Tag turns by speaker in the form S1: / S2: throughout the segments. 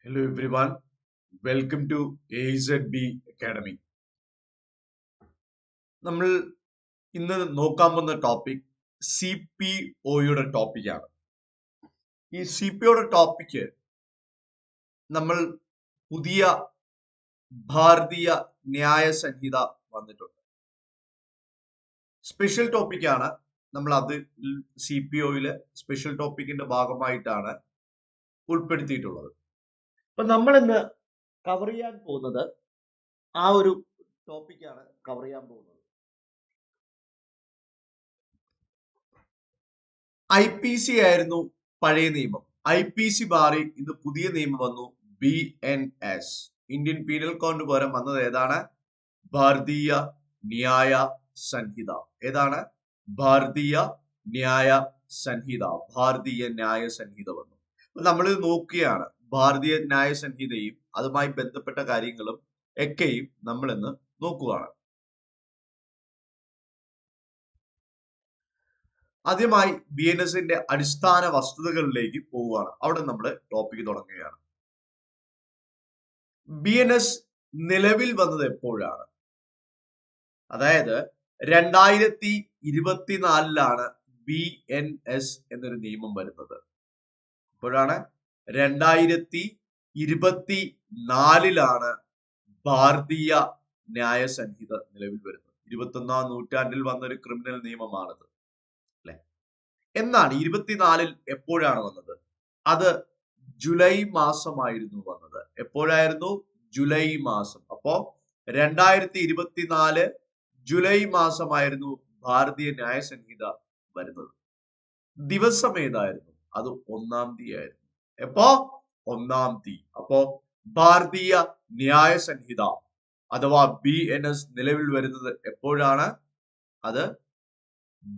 S1: Hello everyone, welcome to AZB Academy. നമ്മൾ ഇന്ന് നോക്കാൻ പോകുന്ന ടോപ്പിക് സി പി ഒയുടെ ടോപ്പിക്കാണ്. ഈ സി പി ഒയുടെ ടോപ്പിക്ക് നമ്മൾ പുതിയ ഭാരതീയ ന്യായ സംഹിത വന്നിട്ടുണ്ട്. സ്പെഷ്യൽ ടോപ്പിക്കാണ്. നമ്മൾ അത് സി പി ഒയിലെ സ്പെഷ്യൽ ടോപ്പിക്കിന്റെ ഭാഗമായിട്ടാണ് ഉൾപ്പെടുത്തിയിട്ടുള്ളത്. അപ്പൊ നമ്മൾ ഇന്ന് കവർ ചെയ്യാൻ പോകുന്നത് ആ ഒരു ടോപ്പിക്കാണ് കവർ ചെയ്യാൻ പോകുന്നത്. IPC ആയിരുന്നു പഴയ നിയമം. IPC മാറി ഇന്ന് പുതിയ നിയമം വന്നു, BNS. ഇന്ത്യൻ പീനൽ കോഡിന് പകരം വന്നത് ഏതാണ്? ഭാരതീയ ന്യായ സംഹിത. ഏതാണ്? ഭാരതീയ ന്യായ സംഹിത. ഭാരതീയ ന്യായ സംഹിത വന്നു. നമ്മൾ നോക്കുകയാണ് ഭാരതീയ ന്യായ സംഹിതയും അതുമായി ബന്ധപ്പെട്ട കാര്യങ്ങളും ഒക്കെയും നമ്മൾ ഇന്ന് നോക്കുകയാണ്. ആദ്യമായി BNSന്റെ അടിസ്ഥാന വസ്തുതകളിലേക്ക് പോവുകയാണ്. അവിടെ നമ്മൾ ടോപ്പിക് തുടങ്ങുകയാണ്. BNS നിലവിൽ വന്നത് എപ്പോഴാണ്? അതായത് 2024 BNS എന്നൊരു നിയമം വരുന്നത്. എപ്പോഴാണ്? 2024 ഭാരതീയ ന്യായ സംഹിത നിലവിൽ വരുന്നത്. 21ാം നൂറ്റാണ്ടിൽ വന്ന ഒരു ക്രിമിനൽ നിയമമാണത്. അല്ലെ? എന്നാണ് 24 എപ്പോഴാണ് വന്നത്? അത് ജൂലൈ മാസമായിരുന്നു വന്നത്. എപ്പോഴായിരുന്നു? ജൂലൈ മാസം. അപ്പോ 2024 ജൂലൈ മാസമായിരുന്നു ഭാരതീയ ന്യായ സംഹിത വരുന്നത്. ദിവസം ഏതായിരുന്നു? അത് 1-ാം തീയതി ആയിരുന്നു. എപ്പോ? 1-ാം തീയതി. അപ്പോ ഭാരതീയ ന്യായ സംഹിത അഥവാ BNS നിലവിൽ വരുന്നത് എപ്പോഴാണ്? അത്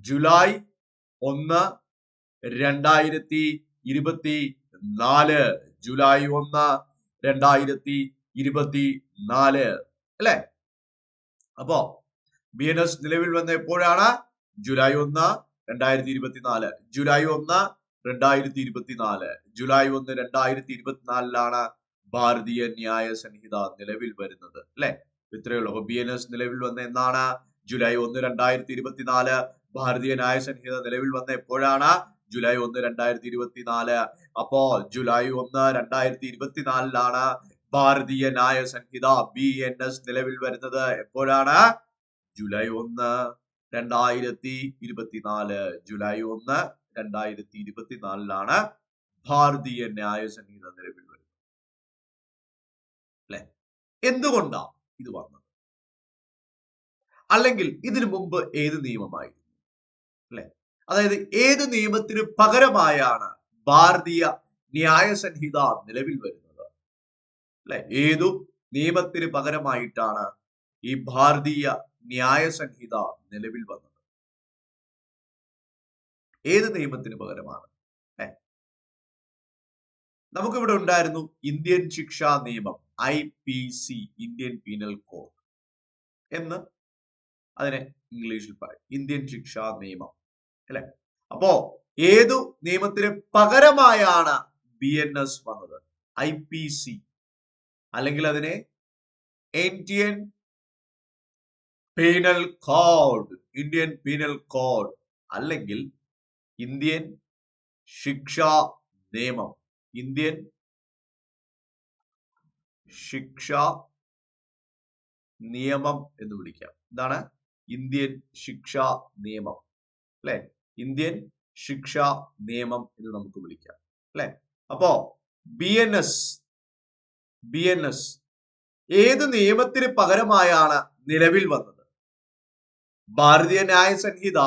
S1: ജൂലൈ 1, 2024. ജൂലൈ 1, 2024 അല്ലെ? അപ്പോ BNS നിലവിൽ വന്ന എപ്പോഴാണ്? ജൂലൈ 1, 2024. ജൂലൈ 1, 2024. ജൂലൈ 1, 2024 ഭാരതീയ ന്യായ സംഹിത നിലവിൽ വരുന്നത്. അല്ലെ? ഇത്രയേ ഉള്ളൂ. അപ്പൊ BNS നിലവിൽ വന്ന എന്നാണ്? ജൂലൈ 1, 2024. ഭാരതീയ ന്യായ സംഹിത നിലവിൽ വന്ന എപ്പോഴാണ്? ജൂലൈ 1, 2024. അപ്പോ ജൂലൈ 1, 2024 ഭാരതീയ ന്യായ സംഹിത BNS നിലവിൽ വരുന്നത്. എപ്പോഴാണ്? ജൂലൈ 1, 2024. ജൂലൈ 1, 2024 ഭാരതീയ ന്യായ സംഹിത നിലവിൽ വരുന്നത്. അല്ലെ? എന്തുകൊണ്ടാണ് ഇത് വന്നത്? അല്ലെങ്കിൽ ഇതിനു മുമ്പ് ഏത് നിയമമായിരുന്നു? അല്ലെ? അതായത് ഏത് നിയമത്തിന് പകരമായാണ് ഭാരതീയ ന്യായ സംഹിത നിലവിൽ വരുന്നത്? അല്ലെ? ഏതു നിയമത്തിന് പകരമായിട്ടാണ് ഈ ഭാരതീയ ന്യായ സംഹിത നിലവിൽ വന്നത്? ഏത് നിയമത്തിന് പകരമാണ്? നമുക്കിവിടെ ഉണ്ടായിരുന്നു ഇന്ത്യൻ ശിക്ഷാ നിയമം, IPC, ഇന്ത്യൻ പീനൽ കോഡ് എന്ന് അതിനെ ഇംഗ്ലീഷിൽ പറയും. ഇന്ത്യൻ ശിക്ഷാ നിയമം. അല്ലെ? അപ്പോ ഏതു നിയമത്തിന് പകരമായാണ് BNS വന്നത്? IPC അല്ലെങ്കിൽ അതിനെ Indian penal code, Indian penal code അല്ലെങ്കിൽ ഇന്ത്യൻ ശിക്ഷാ നിയമം, ഇന്ത്യൻ ശിക്ഷാ നിയമം എന്ന് വിളിക്കാം. ഇതാണ് ഇന്ത്യൻ ശിക്ഷാ നിയമം. അല്ലെ? ഇന്ത്യൻ ശിക്ഷാ നിയമം എന്ന് നമുക്ക് വിളിക്കാം. അല്ലെ? അപ്പോ BNS ഏത് നിയമത്തിന് പകരമായാണ് നിലവിൽ വന്നത്? ഭാരതീയ ന്യായ സംഹിത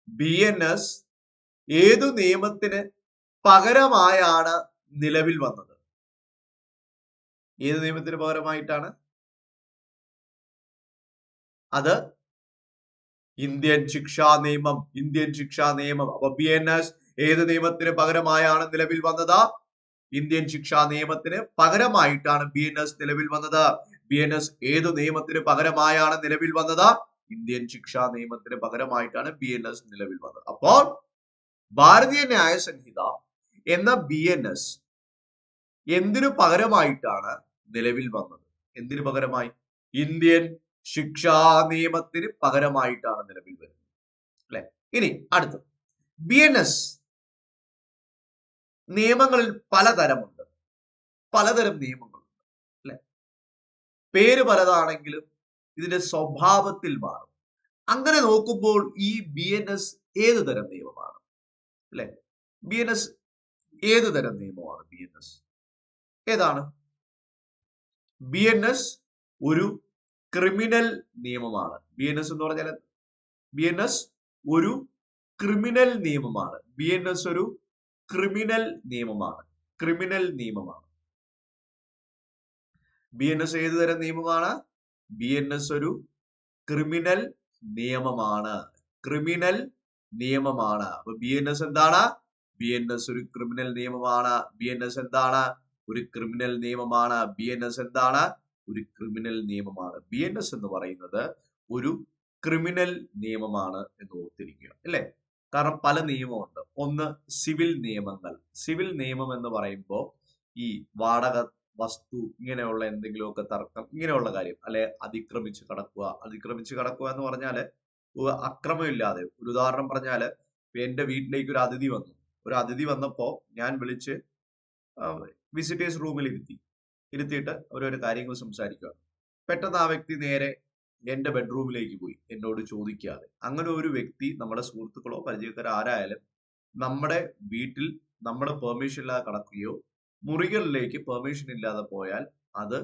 S1: BNS ഏതു നിയമത്തിന് പകരമായാണ് നിലവിൽ വന്നത്? ഏത് നിയമത്തിന് പകരമായിട്ടാണ്? അത് ഇന്ത്യൻ ശിക്ഷാ നിയമം. ഇന്ത്യൻ ശിക്ഷാ നിയമം. അപ്പൊ BNS ഏത് നിയമത്തിന് പകരമായാണ് നിലവിൽ വന്നത്? ഇന്ത്യൻ ശിക്ഷാ നിയമത്തിന് പകരമായിട്ടാണ് BNS നിലവിൽ വന്നത്. BNS ഏതു നിയമത്തിന് പകരമായാണ് നിലവിൽ വന്നത്? ഇന്ത്യൻ ശിക്ഷാ നിയമത്തിന് പകരമായിട്ടാണ് BNS നിലവിൽ വന്നത്. അപ്പോൾ ഭാരതീയ ന്യായ സംഹിത എന്ന BNS എന്തിനു പകരമായിട്ടാണ് നിലവിൽ വന്നത്? എന്തിനു പകരമായി? ഇന്ത്യൻ ശിക്ഷാ നിയമത്തിന് പകരമായിട്ടാണ് നിലവിൽ വരുന്നത്, അല്ലെ? ഇനി അടുത്തത് BNS നിയമങ്ങളിൽ പലതരമുണ്ട്, പലതരം നിയമങ്ങളുണ്ട്, അല്ലെ? പേര് പലതാണെങ്കിലും ഇതിന്റെ സ്വഭാവത്തിൽ മാറും. അങ്ങനെ നോക്കുമ്പോൾ ഈ BNS ഏത് തരം നിയമമാണ്, അല്ലെ? BNS ഏത് തരം നിയമമാണ്? BNS ഏതാണ്? BNS ഒരു ക്രിമിനൽ നിയമമാണ്. BNS എന്ന് പറഞ്ഞാൽ BNS ഒരു ക്രിമിനൽ നിയമമാണ്. BNS ഒരു ക്രിമിനൽ നിയമമാണ്. ക്രിമിനൽ നിയമമാണ്. BNS ഏത് തരം നിയമമാണ്? BNS ഒരു ക്രിമിനൽ നിയമമാണ്. ക്രിമിനൽ നിയമമാണ്. അപ്പൊ BNS എന്താണ്? BNS ഒരു ക്രിമിനൽ നിയമമാണ്. BNS എന്താണ്? ഒരു ക്രിമിനൽ നിയമമാണ്. BNS എന്താണ്? ഒരു ക്രിമിനൽ നിയമമാണ്. BNS എന്ന് പറയുന്നത് ഒരു ക്രിമിനൽ നിയമമാണ് എന്ന് ഓർത്തിരിക്കുക, അല്ലെ? കാരണം പല നിയമമുണ്ട്. ഒന്ന് സിവിൽ നിയമങ്ങൾ. സിവിൽ നിയമം എന്ന് പറയുമ്പോൾ ഈ വാടക വസ്തു ഇങ്ങനെയുള്ള എന്തെങ്കിലുമൊക്കെ തർക്കം, ഇങ്ങനെയുള്ള കാര്യം, അല്ലെ? അതിക്രമിച്ച് കടക്കുക എന്ന് പറഞ്ഞാല് അക്രമമില്ലാതെ. ഒരു ഉദാഹരണം പറഞ്ഞാല്, എന്റെ വീട്ടിലേക്ക് ഒരു അതിഥി വന്നപ്പോ ഞാൻ വിളിച്ച് വിസിറ്റേഴ്സ് റൂമിൽ ഇരുത്തിയിട്ട് അവരൊരു കാര്യങ്ങൾ സംസാരിക്കുക. പെട്ടെന്ന് ആ വ്യക്തി നേരെ എന്റെ ബെഡ്റൂമിലേക്ക് പോയി എന്നോട് ചോദിക്കാതെ. അങ്ങനെ ഒരു വ്യക്തി നമ്മുടെ സുഹൃത്തുക്കളോ പരിചയക്കാരോ ആരായാലും നമ്മുടെ വീട്ടിൽ നമ്മുടെ പെർമിഷൻ ഇല്ലാതെ കടക്കുകയോ മുറികളിലേക്ക് പെർമിഷൻ ഇല്ലാതെ പോയാൽ അത്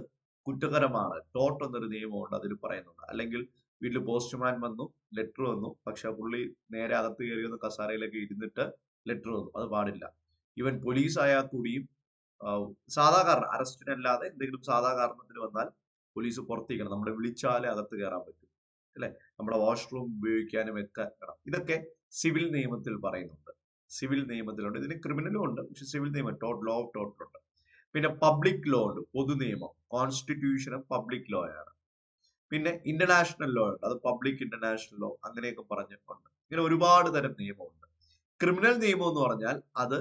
S1: കുറ്റകരമാണ്. ടോട്ട് എന്നൊരു നിയമമുണ്ട്, അതിൽ പറയുന്നുണ്ട്. അല്ലെങ്കിൽ വീട്ടിൽ പോസ്റ്റ്മാൻ വന്നു, ലെറ്റർ വന്നു, പക്ഷെ പുള്ളി നേരെ അകത്ത് കയറി വന്ന് കസാരയിലൊക്കെ ഇരുന്നിട്ട് ലെറ്റർ വന്നു, അത് പാടില്ല. ഈവൻ പോലീസ് ആയാൽ കൂടിയും സാധാ കാരണം, അറസ്റ്റിനല്ലാതെ എന്തെങ്കിലും സാധാ കാരണത്തിൽ വന്നാൽ പോലീസ് പുറത്തേക്കണം. നമ്മളെ വിളിച്ചാലേ അകത്ത് കയറാൻ പറ്റും, അല്ലെ? നമ്മുടെ വാഷ്റൂം ഉപയോഗിക്കാനും ഒക്കെ വേണം. ഇതൊക്കെ സിവിൽ നിയമത്തിൽ പറയുന്നുണ്ട്. സിവിൽ നിയമത്തിലുണ്ട്. ഇതിന് ക്രിമിനലും ഉണ്ട്, പക്ഷെ സിവിൽ നിയമം ലോ ഓഫ് ടോട്ടൽ ഉണ്ട്. പിന്നെ പബ്ലിക് ലോ ഉണ്ട്, പൊതു നിയമം. കോൺസ്റ്റിറ്റ്യൂഷനും പബ്ലിക് ലോ ആണ്. പിന്നെ ഇന്റർനാഷണൽ ലോ ഉണ്ട്, അത് പബ്ലിക് ഇന്റർനാഷണൽ ലോ അങ്ങനെയൊക്കെ പറഞ്ഞിട്ടുണ്ട്. ഇങ്ങനെ ഒരുപാട് തരം നിയമമുണ്ട്. ക്രിമിനൽ നിയമം എന്ന് പറഞ്ഞാൽ അത്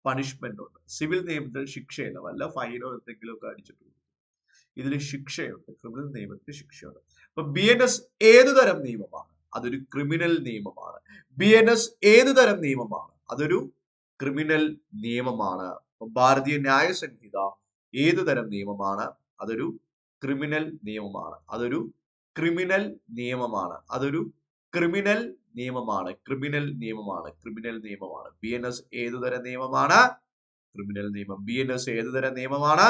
S1: പണിഷ്മെന്റ് ഉണ്ട്. സിവിൽ നിയമത്തിൽ ശിക്ഷയില്ല, വല്ല ഫൈനോ എന്തെങ്കിലും ഒക്കെ അടിച്ചിട്ട് ഇതിൽ ശിക്ഷയുണ്ട്. ക്രിമിനൽ നിയമത്തിൽ ശിക്ഷയുണ്ട്. അപ്പൊ BNS ഏത് തരം നിയമമാണ്? അതൊരു ക്രിമിനൽ നിയമമാണ്. BNS ഏത് തരം നിയമമാണ്? അതൊരു ക്രിമിനൽ നിയമമാണ്. ഭാരതീയ ന്യായ സംഹിത ഏത് തരം നിയമമാണ്? അതൊരു ക്രിമിനൽ നിയമമാണ്. അതൊരു ക്രിമിനൽ നിയമമാണ്. അതൊരു ക്രിമിനൽ നിയമമാണ്. ക്രിമിനൽ നിയമമാണ്. ക്രിമിനൽ നിയമമാണ്. BNS ഏത് തരം നിയമമാണ്? ക്രിമിനൽ നിയമം. BNS ഏത് തരം നിയമമാണ്?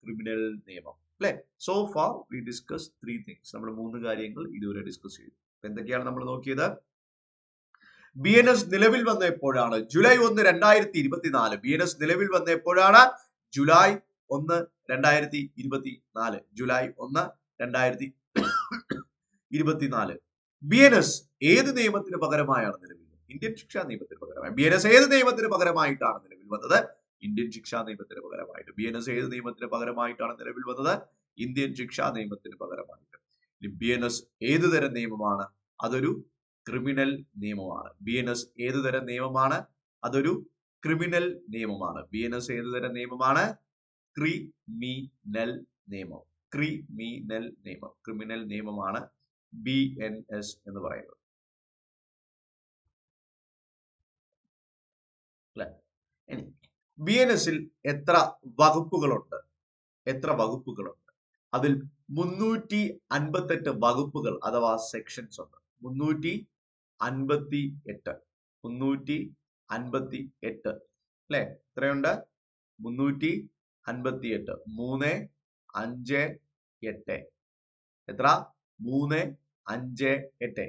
S1: ക്രിമിനൽ നിയമം, അല്ലെ? So far we discuss 3 things. നമ്മൾ 3 കാര്യങ്ങൾ ഇതുവരെ ഡിസ്കസ് ചെയ്തു. എന്തൊക്കെയാണ് നമ്മൾ നോക്കിയത്? BNS നിലവിൽ വന്ന എപ്പോഴാണ്? ജൂലൈ 1, 2024. BNS നിലവിൽ വന്ന എപ്പോഴാണ്? ജൂലൈ 1, 2024. ജൂലൈ 1, 2024. BNS ഏത് നിയമത്തിന് പകരമായാണ് നിലവിൽ വന്നത്? ഇന്ത്യൻ ശിക്ഷാ നിയമത്തിന് പകരമായി. BNS ഏത് നിയമത്തിന് പകരമായിട്ടാണ് നിലവിൽ വന്നത്? ഇന്ത്യൻ ശിക്ഷാ നിയമത്തിന് പകരമായിട്ട്. BNS ഏത് നിയമത്തിന് പകരമായിട്ടാണ് നിലവിൽ വന്നത്? ഇന്ത്യൻ ശിക്ഷാ നിയമത്തിന് പകരമായിട്ട്. BNS ഏത് തരം നിയമമാണ്? അതൊരു ക്രിമിനൽ നിയമമാണ്. BNS ഏത് തരം നിയമമാണ്? അതൊരു ക്രിമിനൽ നിയമമാണ്. BNS ഏത് തരം നിയമമാണ്? ക്രിമിനൽ നിയമം. ക്രിമിനൽ നിയമം. ക്രിമിനൽ നിയമമാണ് BNS എന്ന് പറയുന്നത്, അല്ലെ? ഇനി BNSൽ എത്ര വകുപ്പുകളുണ്ട്? എത്ര വകുപ്പുകളുണ്ട്? അതിൽ 358 വകുപ്പുകൾ അഥവാ സെക്ഷൻസ് ഉണ്ട്. 358. 358, അല്ലെ? എത്രയുണ്ട്? 358. 3, 5, 8. എത്ര? 3, 5, 8.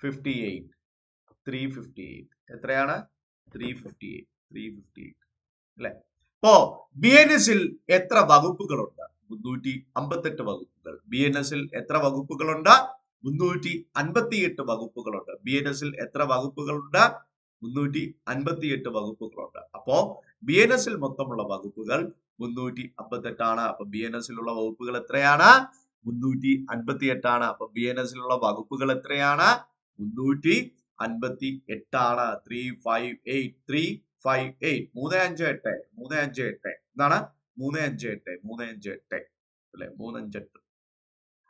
S1: 358. 358. എത്രയാണ്? 358. 358, അല്ലെ? അപ്പോ BNSൽ എത്ര വകുപ്പുകളുണ്ട്? 358 വകുപ്പുകൾ. BNSൽ എത്ര വകുപ്പുകളുണ്ട്? 358 വകുപ്പുകളുണ്ട്. BNSൽ എത്ര വകുപ്പുകളുണ്ട്? 358 വകുപ്പുകളുണ്ട്. അപ്പോ BNSൽ മൊത്തമുള്ള വകുപ്പുകൾ 358 ആണ്. അപ്പൊ BNSലുള്ള വകുപ്പുകൾ എത്രയാണ്? 358 ആണ്. അപ്പൊ BNSലുള്ള വകുപ്പുകൾ എത്രയാണ്? 358 358 358 358 എന്താണ് 358 അല്ലെ 358.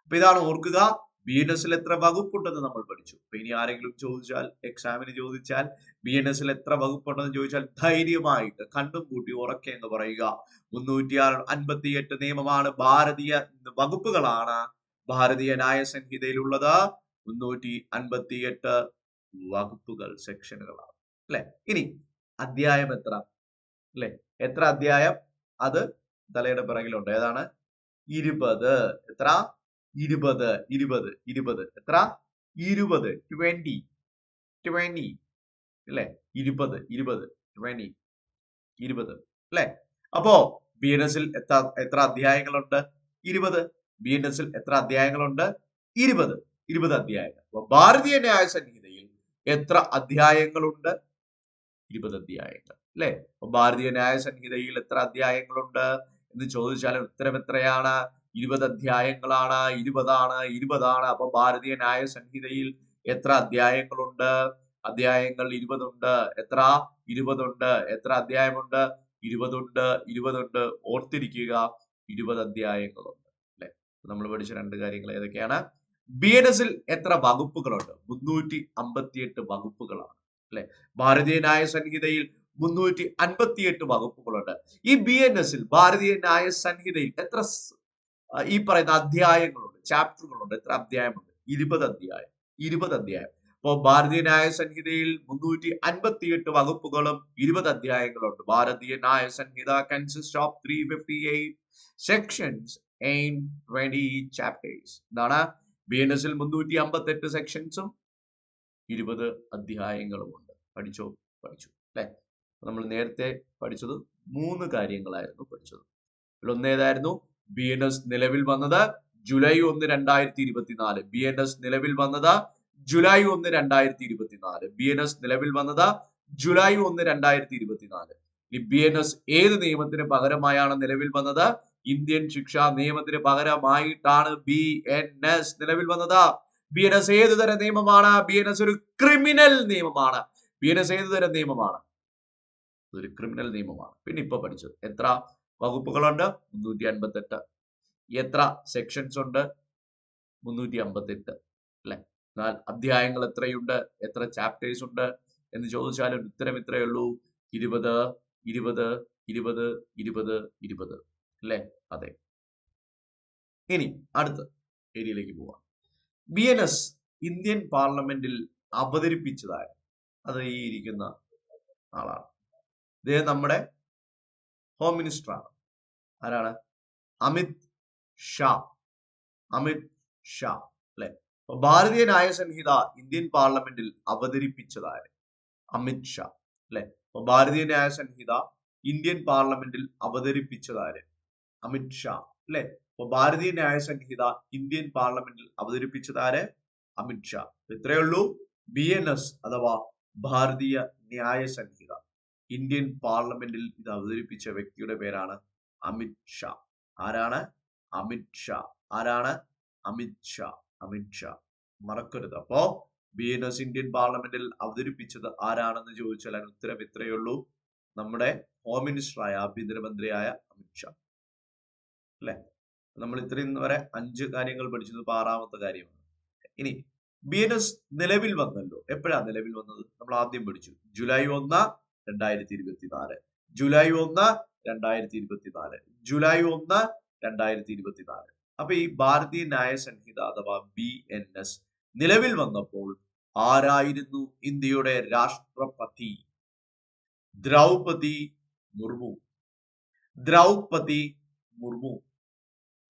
S1: അപ്പൊ ഇതാണ് ഓർക്കുക. BNS-ൽ എത്ര വകുപ്പുണ്ടെന്ന് നമ്മൾ പഠിച്ചു. അപ്പൊ ഇനി ആരെങ്കിലും ചോദിച്ചാൽ, എക്സാമിന് ചോദിച്ചാൽ BNS-ൽ എത്ര വകുപ്പുണ്ടെന്ന് ചോദിച്ചാൽ ധൈര്യമായിട്ട് കണ്ടും കൂട്ടി ഉറക്കെ എന്ന് പറയുക 358 നിയമമാണ്, ഭാരതീയ വകുപ്പുകളാണ് ഭാരതീയ ന്യായ സംഹിതയിലുള്ളത്. 358 വകുപ്പുകൾ, സെക്ഷനുകളാണ് അല്ലെ. ഇനി അധ്യായം എത്ര അല്ലെ, എത്ര അധ്യായം? അത് തലയുടെ പിറകിലുണ്ട്. ഏതാണ്? 20. എത്ര? 20 എത്ര? 20 20 അല്ലെ, 20 അല്ലെ. അപ്പോ BNS-ൽ എത്ര അധ്യായങ്ങളുണ്ട്? 20. BNS-ൽ എത്ര അധ്യായങ്ങളുണ്ട്? 20 അധ്യായങ്ങൾ. അപ്പൊ ഭാരതീയ ന്യായ സംഹിതയിൽ എത്ര അധ്യായങ്ങളുണ്ട്? 20 അധ്യായങ്ങൾ അല്ലെ. അപ്പൊ ഭാരതീയ ന്യായ സംഹിതയിൽ എത്ര അധ്യായങ്ങളുണ്ട് എന്ന് ചോദിച്ചാൽ ഉത്തരം എത്രയാണ്? 20 അധ്യായങ്ങളാണ്. 20 ആണ്. അപ്പൊ ഭാരതീയ ന്യായ സംഹിതയിൽ എത്ര അധ്യായങ്ങളുണ്ട്? അധ്യായങ്ങൾ 20 ഉണ്ട്. എത്ര? 20 ഉണ്ട്. എത്ര അധ്യായമുണ്ട്? 20 ഉണ്ട്. ഓർത്തിരിക്കുക, 20 അധ്യായങ്ങളുണ്ട് അല്ലെ. നമ്മൾ പഠിച്ച രണ്ട് കാര്യങ്ങൾ ഏതൊക്കെയാണ്? BNS-ൽ എത്ര വകുപ്പുകളുണ്ട്? 358 വകുപ്പുകളാണ് അല്ലെ. ഭാരതീയ ന്യായ സംഹിതയിൽ 358 വകുപ്പുകളുണ്ട്. ഈ BNS-ൽ ഭാരതീയ ന്യായ സംഹിതയിൽ എത്ര ഈ പറയുന്ന അധ്യായങ്ങളുണ്ട്, ചാപ്റ്ററുകളുണ്ട്? എത്ര അധ്യായമുണ്ട്? 20 അധ്യായം. 20 അധ്യായം. അപ്പോ ഭാരതീയ ന്യായ സംഹിതയിൽ 358 വകുപ്പുകളും 20 അധ്യായങ്ങളുണ്ട്. ഭാരതീയ ന്യായ സംഹിത consist of 358 sections and 20 chapters. എന്താണ്? BNS-ൽ 358 സെക്ഷൻസും 20 അധ്യായങ്ങളുമുണ്ട്. പഠിച്ചു അല്ലെ. നമ്മൾ നേരത്തെ പഠിച്ചത് 3 കാര്യങ്ങളായിരുന്നു പഠിച്ചത്. ഒന്നേതായിരുന്നു? BNS നിലവിൽ വന്നത് ജൂലൈ 1, 2024. BNS നിലവിൽ വന്നത് ജൂലൈ 1, 2024. BNS നിലവിൽ വന്നത് ജൂലൈ 1, 2024. ഈ BNS ഏത് നിയമത്തിന് പകരമായാണ് നിലവിൽ വന്നത്? ഇന്ത്യൻ ശിക്ഷാ നിയമത്തിന് പകരമായിട്ടാണ് BNS നിലവിൽ വന്നത്. BNS ഏത് തരം നിയമമാണ്? BNS ഒരു ക്രിമിനൽ നിയമമാണ്. BNS ഏത് തരം നിയമമാണ്? ഒരു ക്രിമിനൽ നിയമമാണ്. പിന്നെ ഇപ്പൊ പഠിച്ചത് എത്ര വകുപ്പുകളുണ്ട്? 358. എത്ര സെക്ഷൻസ് ഉണ്ട്? 358 അല്ലെ. എന്നാൽ അധ്യായങ്ങൾ എത്രയുണ്ട്? എത്ര ചാപ്റ്റേഴ്സ് ഉണ്ട് എന്ന് ചോദിച്ചാൽ ഉത്തരം ഇത്രയേ ഉള്ളൂ, 20 അല്ലെ. അതെ. ഇനി അടുത്ത ഏരിയയിലേക്ക് പോവാം. BNS ഇന്ത്യൻ പാർലമെന്റിൽ അവതരിപ്പിച്ചതായ അത് ഈ ഇരിക്കുന്ന ആളാണ്. ഇദ്ദേഹം നമ്മുടെ ഹോം മിനിസ്റ്റർ ആണ്. ആരാണ്? അമിത് ഷാ അല്ലെ. ഭാരതീയ ന്യായ സംഹിത ഇന്ത്യൻ പാർലമെന്റിൽ അവതരിപ്പിച്ചതായ അമിത് ഷാ അല്ലെ. ഭാരതീയ ന്യായ സംഹിത ഇന്ത്യൻ പാർലമെന്റിൽ അവതരിപ്പിച്ചതായ അമിത് ഷാ അല്ലെ. ഭാരതീയ ന്യായ സംഹിത ഇന്ത്യൻ പാർലമെന്റിൽ അവതരിപ്പിച്ചതാര്? അമിത് ഷാ. ഇത്രയേ ഉള്ളൂ. BNS അഥവാ ഭാരതീയ ന്യായ സംഹിത ഇന്ത്യൻ പാർലമെന്റിൽ ഇത് അവതരിപ്പിച്ച വ്യക്തിയുടെ പേരാണ് അമിത് ഷാ. ആരാണ്? അമിത് ഷാ. ആരാണ്? അമിത് ഷാ. മറക്കരുത്. അപ്പോ BNS ഇന്ത്യൻ പാർലമെന്റിൽ അവതരിപ്പിച്ചത് ആരാണെന്ന് ചോദിച്ചാൽ അതിന് ഉത്തരം ഇത്രയേ ഉള്ളൂ, നമ്മുടെ ഹോം മിനിസ്റ്ററായ ആഭ്യന്തരമന്ത്രിയായ അമിത് ഷാ അല്ലെ. നമ്മൾ ഇത്രയും വരെ 5 കാര്യങ്ങൾ പഠിച്ചത്. 6ാമത്തെ കാര്യമാണ്. ഇനി BNS നിലവിൽ വന്നല്ലോ. എപ്പോഴാ നിലവിൽ വന്നത്? നമ്മൾ ആദ്യം പഠിച്ചു ജൂലൈ 1, 2024. ജൂലൈ 1, 2024. അപ്പൊ ഈ ഭാരതീയ ന്യായ സംഹിത അഥവാ BNS നിലവിൽ വന്നപ്പോൾ ആരായിരുന്നു ഇന്ത്യയുടെ രാഷ്ട്രപതി? ദ്രൗപദി മുർമു.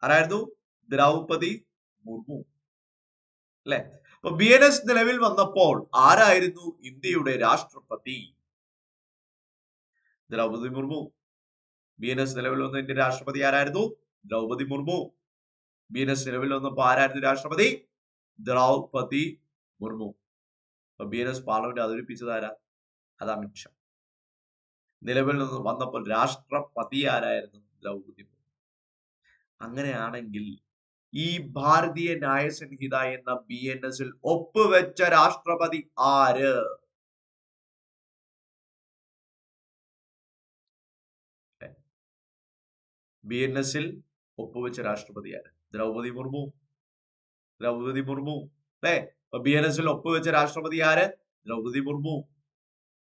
S1: ആരായിരുന്നു? ദ്രൗപദി മുർമു അല്ലെ. അപ്പൊ BNS നിലവിൽ വന്നപ്പോൾ ആരായിരുന്നു ഇന്ത്യയുടെ രാഷ്ട്രപതി? ദ്രൗപദി മുർമു. BNS നിലവിൽ വന്ന ഇന്ത്യൻ രാഷ്ട്രപതി ആരായിരുന്നു? ദ്രൗപദി മുർമു. BNS നിലവിൽ വന്നപ്പോൾ ആരായിരുന്നു രാഷ്ട്രപതി? ദ്രൗപദി മുർമു. അപ്പൊ BNS പാർലമെന്റ് അവതരിപ്പിച്ചത് ആരാ? അത് അമിത് ഷാ. നിലവിൽ വന്നപ്പോൾ രാഷ്ട്രപതി ആരായിരുന്നു? ദ്രൗപദി മുർമു. അങ്ങനെയാണെങ്കിൽ ഈ ഭാരതീയ ന്യായ സംഹിത എന്ന BNS ഒപ്പുവെച്ച രാഷ്ട്രപതി ആര്? BNS ഒപ്പുവെച്ച രാഷ്ട്രപതി ആര്? ദ്രൗപദി മുർമു. ദ്രൗപദി മുർമു അല്ലെ? അപ്പൊ BNS ഒപ്പുവെച്ച രാഷ്ട്രപതി ആര്? ദ്രൗപദി മുർമു.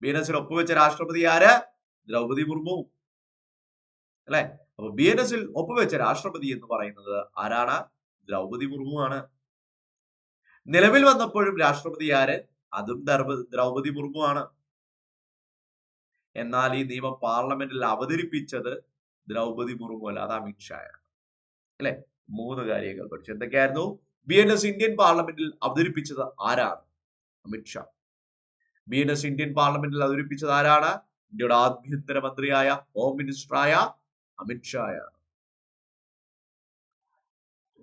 S1: BNS ഒപ്പുവെച്ച രാഷ്ട്രപതി ആര്? ദ്രൗപദി മുർമു അല്ലെ? അപ്പൊ BNS ഒപ്പുവെച്ച രാഷ്ട്രപതി എന്ന് പറയുന്നത് ആരാണ്? ദ്രൗപദി മുർമു ആണ്. നിലവിൽ വന്നപ്പോഴും രാഷ്ട്രപതി ആര്? അതും ദ്രൗപദി മുർമു ആണ്. എന്നാൽ ഈ നിയമം പാർലമെന്റിൽ അവതരിപ്പിച്ചത് ദ്രൗപദി മുർമു അല്ല, അത് അമിത്ഷായാണ് അല്ലെ? 3 കാര്യങ്ങൾ പഠിച്ചു. എന്തൊക്കെയായിരുന്നു? BNS ഇന്ത്യൻ പാർലമെന്റിൽ അവതരിപ്പിച്ചത് ആരാണ്? അമിത്ഷാ. BNS ഇന്ത്യൻ പാർലമെന്റിൽ അവതരിപ്പിച്ചത് ആരാണ്? ഇന്ത്യയുടെ ആഭ്യന്തരമന്ത്രിയായ ഹോം മിനിസ്റ്ററായ അമിത്ഷായാണ്.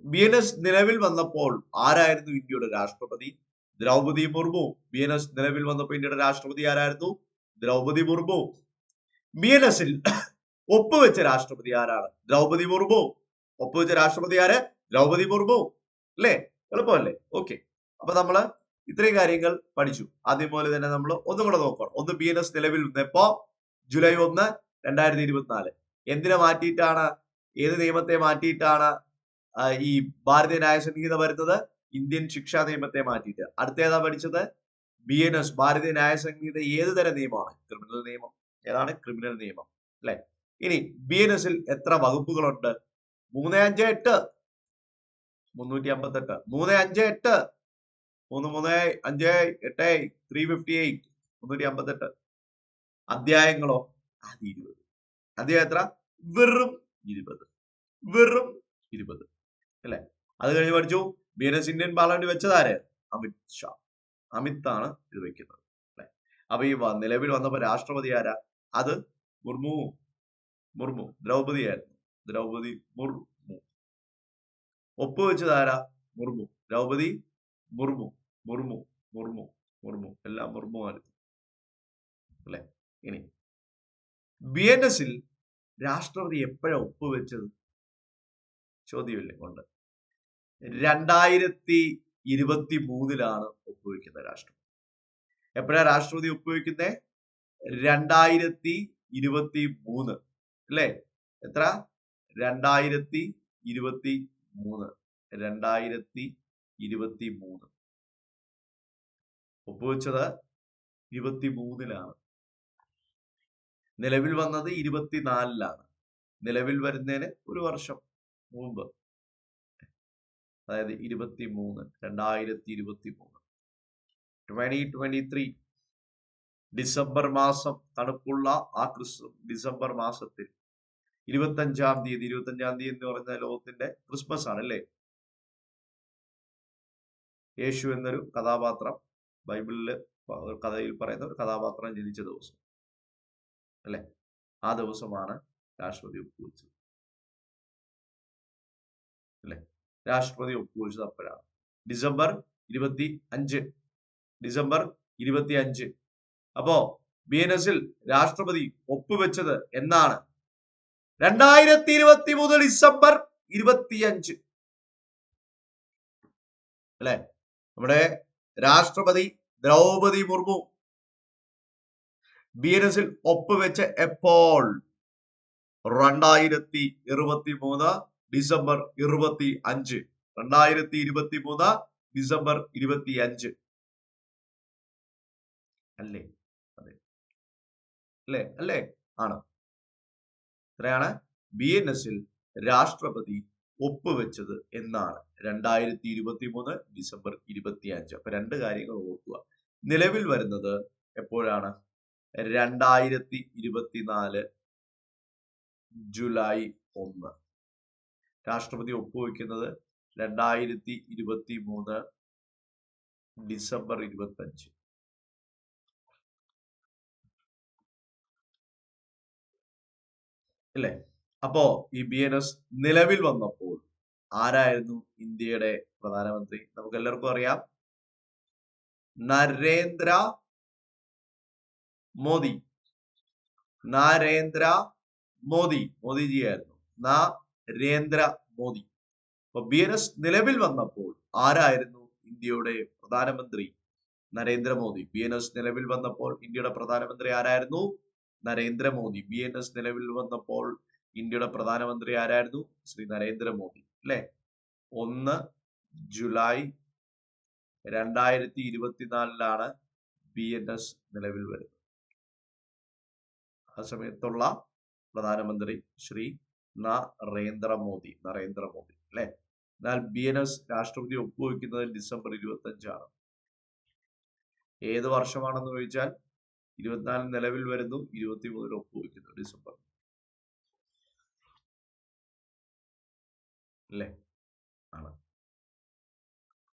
S1: BNS നിലവിൽ വന്നപ്പോൾ ആരായിരുന്നു ഇന്ത്യയുടെ രാഷ്ട്രപതി? ദ്രൗപദി മുർമു. BNS നിലവിൽ വന്നപ്പോൾ ഇന്ത്യയുടെ രാഷ്ട്രപതി ആരായിരുന്നു? ദ്രൗപദി മുർമു. BNS ഒപ്പുവെച്ച രാഷ്ട്രപതി ആരാണ്? ദ്രൗപദി മുർമു. ഒപ്പുവെച്ച രാഷ്ട്രപതി ആര്? ദ്രൗപദി മുർമു അല്ലേ? എളുപ്പമല്ലേ? ഓക്കെ. അപ്പൊ നമ്മള് ഇത്രയും കാര്യങ്ങൾ പഠിച്ചു. ആദ്യം പോലെ തന്നെ നമ്മൾ ഒന്നും കൂടെ നോക്കണം. ഒന്ന്, BNS നിലവിൽ വന്നപ്പോ ജൂലൈ 1, 2024. എന്തിനെ മാറ്റിയിട്ടാണ്? ഏത് നിയമത്തെ മാറ്റിയിട്ടാണ് ഈ ഭാരതീയ ന്യായ സംഹിത വരുന്നത്? ഇന്ത്യൻ ശിക്ഷാ നിയമത്തെ മാറ്റിയിട്ട്. അടുത്ത ഏതാ പഠിച്ചത്? BNS ഭാരതീയ ന്യായ സംഹിത ഏത് തരം നിയമമാണ്? ക്രിമിനൽ നിയമം. ഏതാണ്? ക്രിമിനൽ നിയമം അല്ലെ? ഇനി BNS എത്ര വകുപ്പുകളുണ്ട്? 358, 358, 358, 358, 358, 358. അധ്യായങ്ങളോ? അത് 20. അധ്യായം എത്ര? വെറും 20. വെറും 20 അല്ലെ? അത് കഴിഞ്ഞ് പഠിച്ചു BNS ഇന്ത്യൻ പാർലമെന്റ് വെച്ചതാര്? അമിത്ഷാ. അമിത്താണ് ഇത് വെക്കുന്നത് അല്ലെ? അപ്പൊ ഈ നിലവിൽ വന്നപ്പോ രാഷ്ട്രപതി ആരാ? അത് മുർമു. ദ്രൗപദി ആയിരുന്നു. ദ്രൗപദി മുർമു. ഒപ്പുവെച്ചത് ആരാ? മുർമു. ദ്രൗപദി മുർമു. എല്ലാം മുർമു ആയിരുന്നു അല്ലെ? ഇനി BNS രാഷ്ട്രപതി എപ്പോഴാണ് ഒപ്പുവെച്ചത്? ചോദ്യമില്ലേ? കൊണ്ട് 2023 ഒപ്പുവെക്കുന്ന രാഷ്ട്രപതി. എപ്പോഴാ രാഷ്ട്രപതി ഒപ്പുവെക്കുന്നത്? 2023 അല്ലേ? എത്ര? 2023. 2023 ഒപ്പുവെച്ചത് 23. നിലവിൽ വന്നത് 24. നിലവിൽ വരുന്നതിന് ഒരു വർഷം മുമ്പ്, അതായത് 2023 2023 ഡിസംബർ മാസം, തണുപ്പുള്ള ആ ഡിസംബർ മാസത്തിൽ 25-ാം തീയതി എന്ന് പറയുന്ന ലോകത്തിന്റെ ക്രിസ്മസ് ആണ് അല്ലേ? യേശു എന്നൊരു കഥാപാത്രം, ബൈബിളില് കഥയിൽ പറയുന്ന ഒരു കഥാപാത്രം ജനിച്ച ദിവസം അല്ലെ? ആ ദിവസമാണ് രാഷ്ട്രപതി ഒപ്പുവെച്ചത് അല്ലെ? രാഷ്ട്രപതി ഒപ്പുവെച്ചത് അപ്പോഴാണ്. ഡിസംബർ 25. അപ്പോ BNS രാഷ്ട്രപതി ഒപ്പുവെച്ചത് എന്നാണ്? 2023 ഡിസംബർ 25 അല്ലെ? നമ്മുടെ രാഷ്ട്രപതി ദ്രൗപദി മുർമു BNS ഒപ്പുവെച്ച എപ്പോൾ? 2023 ഡിസംബർ 25. 2023 ഡിസംബർ 25 അല്ലേ? അതെ അല്ലേ? ആണ്. എത്രയാണ്? BNS രാഷ്ട്രപതി ഒപ്പുവെച്ചത് എന്നാണ്? 2023 ഡിസംബർ 25. അപ്പൊ 2 കാര്യങ്ങൾ ഓർക്കുക. നിലവിൽ വരുന്നത് എപ്പോഴാണ്? 2024 ജൂലൈ 1. രാഷ്ട്രപതി ഒപ്പുവെക്കുന്നത് 2023 ഡിസംബർ 25 അല്ലേ? അപ്പോ ഈ BNS നിലവിൽ വന്നപ്പോൾ ആരായിരുന്നു ഇന്ത്യയുടെ പ്രധാനമന്ത്രി? നമുക്ക് എല്ലാവർക്കും അറിയാം, നരേന്ദ്ര മോദി. മോദിജി ആയിരുന്നു. നരേന്ദ്ര മോദി അപ്പൊ BNS നിലവിൽ വന്നപ്പോൾ ആരായിരുന്നു ഇന്ത്യയുടെ പ്രധാനമന്ത്രി? നരേന്ദ്രമോദി. BNS നിലവിൽ വന്നപ്പോൾ ഇന്ത്യയുടെ പ്രധാനമന്ത്രി ആരായിരുന്നു? നരേന്ദ്രമോദി. BNS നിലവിൽ വന്നപ്പോൾ ഇന്ത്യയുടെ പ്രധാനമന്ത്രി ആരായിരുന്നു? ശ്രീ നരേന്ദ്രമോദി. അല്ലെ? 1 ജൂലൈ 2024 BNS നിലവിൽ വരുന്നത്. ആ സമയത്തുള്ള പ്രധാനമന്ത്രി ശ്രീ നരേന്ദ്രമോദി. അല്ലെ? എന്നാൽ BNS രാഷ്ട്രപതി ഒപ്പുവെക്കുന്നത് ഡിസംബർ 25 ഏത് വർഷമാണെന്ന് ചോദിച്ചാൽ 24 നിലവിൽ വരുന്നു, 23 ഒപ്പുവെക്കുന്നു ഡിസംബർ. അല്ലേ?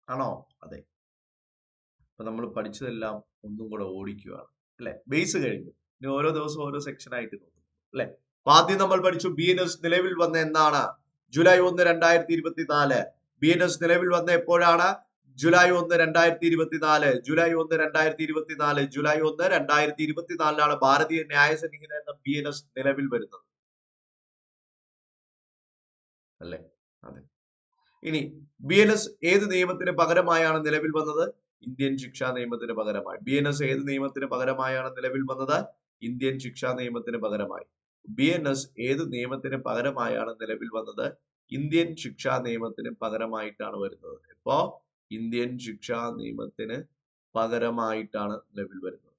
S1: ആണോ? അതെ. അപ്പൊ നമ്മൾ പഠിച്ചതെല്ലാം ഒന്നും കൂടെ ഓടിക്കുകയാണ്. അല്ലെ? ബേസ് കഴിഞ്ഞു. ഇനി ഓരോ ദിവസം ഓരോ സെക്ഷൻ ആയിട്ട് നോക്കും. അല്ലെ? ആദ്യം നമ്മൾ പഠിച്ചു BNS നിലവിൽ വന്ന എന്നാണ്? ജൂലൈ 1, 2024. BNS നിലവിൽ വന്ന എപ്പോഴാണ്? ജൂലൈ 1, 2024. ജൂലൈ 1, 2024. ജൂലൈ 1, 2024 ഭാരതീയ ന്യായ സേന എന്ന BNS നിലവിൽ വരുന്നത്. അല്ലെ? അതെ. ഇനി BNS ഏത് നിയമത്തിന് പകരമായാണ് നിലവിൽ വന്നത്? ഇന്ത്യൻ ശിക്ഷാ നിയമത്തിന് പകരമായി. BNS ഏത് നിയമത്തിന് പകരമായാണ് നിലവിൽ വന്നത്? ഇന്ത്യൻ ശിക്ഷാ നിയമത്തിന് പകരമായി. BNS ഏത് നിയമത്തിന് പകരമായാണ് നിലവിൽ വന്നത്? ഇന്ത്യൻ ശിക്ഷാ നിയമത്തിന് പകരമായിട്ടാണ് വരുന്നത്. ഇപ്പോ ഇന്ത്യൻ ശിക്ഷാ നിയമത്തിന് പകരമായിട്ടാണ് നിലവിൽ വരുന്നത്.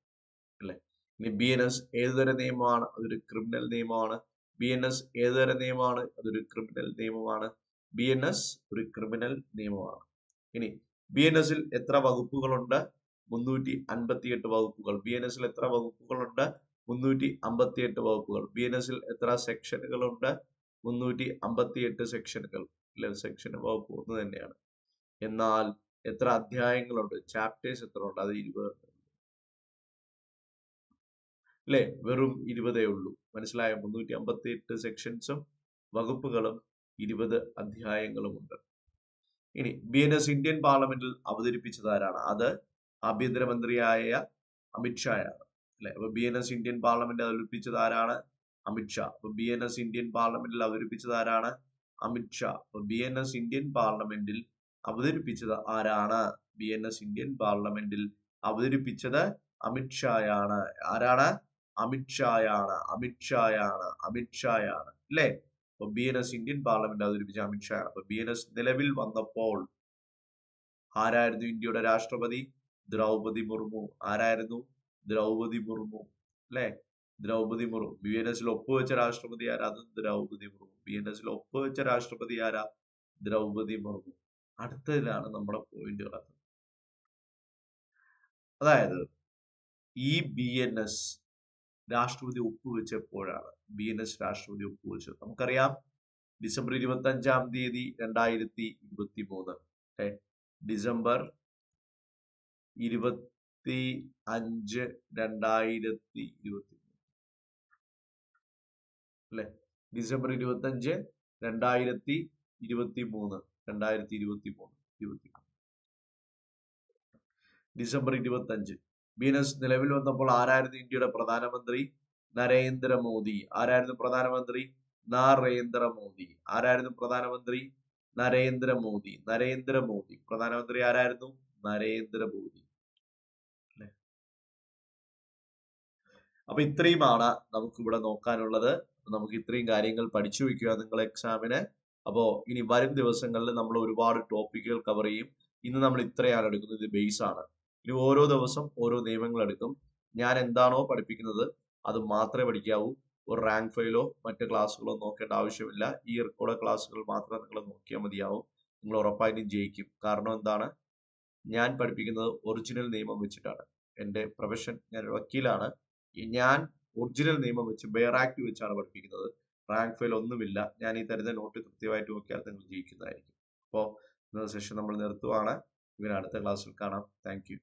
S1: അല്ലെ? ഇനി BNS ഏതുതരം നിയമമാണ്? അതൊരു ക്രിമിനൽ നിയമമാണ്. BNS ഏതുതരം നിയമമാണ്? അതൊരു ക്രിമിനൽ നിയമമാണ്. BNS ഒരു ക്രിമിനൽ നിയമമാണ്. ഇനി BNS-ൽ എത്ര വകുപ്പുകളുണ്ട്? 358 വകുപ്പുകൾ. BNS-ൽ എത്ര വകുപ്പുകളുണ്ട്? 358 വകുപ്പുകൾ. BNS-ൽ എത്ര സെക്ഷനുകളുണ്ട്? 358 സെക്ഷനുകൾ. സെക്ഷൻ വകുപ്പ് ഒന്ന് തന്നെയാണ്. എന്നാൽ എത്ര അധ്യായങ്ങളുണ്ട്? ചാപ്റ്റേഴ്സ് എത്ര ഉണ്ട്? അത് 20. അല്ലെ? വെറും 20 ഉള്ളൂ. മനസ്സിലായോ? 358 സെക്ഷൻസും വകുപ്പുകളും 20 അധ്യായങ്ങളുമുണ്ട്. ഇനി BNS ഇന്ത്യൻ പാർലമെന്റിൽ അവതരിപ്പിച്ചത് ആരാണ്? അത് ആഭ്യന്തരമന്ത്രിയായ അമിത്ഷായാണ്. അല്ലെ? അപ്പൊ BNS ഇന്ത്യൻ പാർലമെന്റിൽ അവതരിപ്പിച്ചത് ആരാണ്? അമിത്ഷാ. അപ്പൊ BNS ഇന്ത്യൻ പാർലമെന്റിൽ അവതരിപ്പിച്ചത് ആരാണ്? അമിത്ഷാ. അപ്പൊ BNS ഇന്ത്യൻ പാർലമെന്റിൽ അവതരിപ്പിച്ചത് ആരാണ്? BNS ഇന്ത്യൻ പാർലമെന്റിൽ അവതരിപ്പിച്ചത് അമിത്ഷായാണ്. ആരാണ്? അമിത്ഷായാണ്. അല്ലേ? അപ്പൊ BNS ഇന്ത്യൻ പാർലമെന്റ് അവതരിപ്പിച്ച അമിത്ഷായാണ്. അപ്പൊ BNS നിലവിൽ വന്നപ്പോൾ ആരായിരുന്നു ഇന്ത്യയുടെ രാഷ്ട്രപതി? ദ്രൗപദി മുർമു. ആരായിരുന്നു? ദ്രൗപദി മുർമു. അല്ലെ? ദ്രൗപദി മുർമു. BNS-ൽ ഒപ്പുവെച്ച രാഷ്ട്രപതി ആരാ? അത് ദ്രൗപദി മുർമു. BNS-ൽ ഒപ്പുവെച്ച രാഷ്ട്രപതി ആരാ? ദ്രൗപദി മുർമു. അടുത്തതിലാണ് നമ്മുടെ പോയിന്റ് കിടക്കുന്നത്. അതായത് ഈ BNS രാഷ്ട്രപതി ഒപ്പുവെച്ചപ്പോഴാണ് BNS രാഷ്ട്രപതി ഒപ്പുവെച്ചത്. നമുക്കറിയാം ഡിസംബർ 25 2023. ഡിസംബർ 25 2023. അല്ലെ? ഡിസംബർ 25 2023. ഡിസംബർ 25 BNS നിലവിൽ വന്നപ്പോൾ ആരായിരുന്നു ഇന്ത്യയുടെ പ്രധാനമന്ത്രി? നരേന്ദ്രമോദി. ആരായിരുന്നു പ്രധാനമന്ത്രി? നരേന്ദ്രമോദി. ആരായിരുന്നു പ്രധാനമന്ത്രി? നരേന്ദ്രമോദി. പ്രധാനമന്ത്രി ആരായിരുന്നു? നരേന്ദ്രമോദി. അല്ലെ? അപ്പൊ ഇത്രയുമാണ് നമുക്ക് ഇവിടെ നോക്കാനുള്ളത്. നമുക്ക് ഇത്രയും കാര്യങ്ങൾ പഠിച്ചു വെക്കുക നിങ്ങൾ എക്സാമിന്. അപ്പോ ഇനി വരും ദിവസങ്ങളിൽ നമ്മൾ ഒരുപാട് ടോപ്പിക്കുകൾ കവർ ചെയ്യും. ഇന്ന് നമ്മൾ ഇത്രയാണ് എടുക്കുന്നത്. ഇത് ബേസ് ആണ്. ഇനി ഓരോ ദിവസം ഓരോ നിയമങ്ങൾ എടുക്കും. ഞാൻ എന്താണോ പഠിപ്പിക്കുന്നത് അത് മാത്രമേ പഠിക്കാവൂ. ഒരു റാങ്ക് ഫയലോ മറ്റ് ക്ലാസ്സുകളോ നോക്കേണ്ട ആവശ്യമില്ല. ഈ റെക്കോർഡ് ക്ലാസ്സുകൾ മാത്രം നിങ്ങൾ നോക്കിയാൽ മതിയാവും. നിങ്ങൾ ഉറപ്പായിട്ടും ജയിക്കും. കാരണം എന്താണ്? ഞാൻ പഠിപ്പിക്കുന്നത് ഒറിജിനൽ നിയമം വെച്ചിട്ടാണ്. എൻ്റെ പ്രൊഫഷൻ, ഞാൻ വക്കീലാണ്. ഞാൻ ഒറിജിനൽ നിയമം വെച്ച് ബെയർ ആക്ട് വെച്ചാണ് പഠിപ്പിക്കുന്നത്. റാങ്ക് ഫയൽ ഒന്നുമില്ല. ഞാൻ ഈ തരുന്ന നോട്ട് കൃത്യമായിട്ട് നോക്കിയാൽ നിങ്ങൾ ജയിക്കുന്നതായിരിക്കും. അപ്പോൾ ഇന്നത്തെ സെഷൻ നമ്മൾ നിർത്തുവാണ്. ഇവരെ അടുത്ത ക്ലാസ്സിൽ കാണാം. Thank you.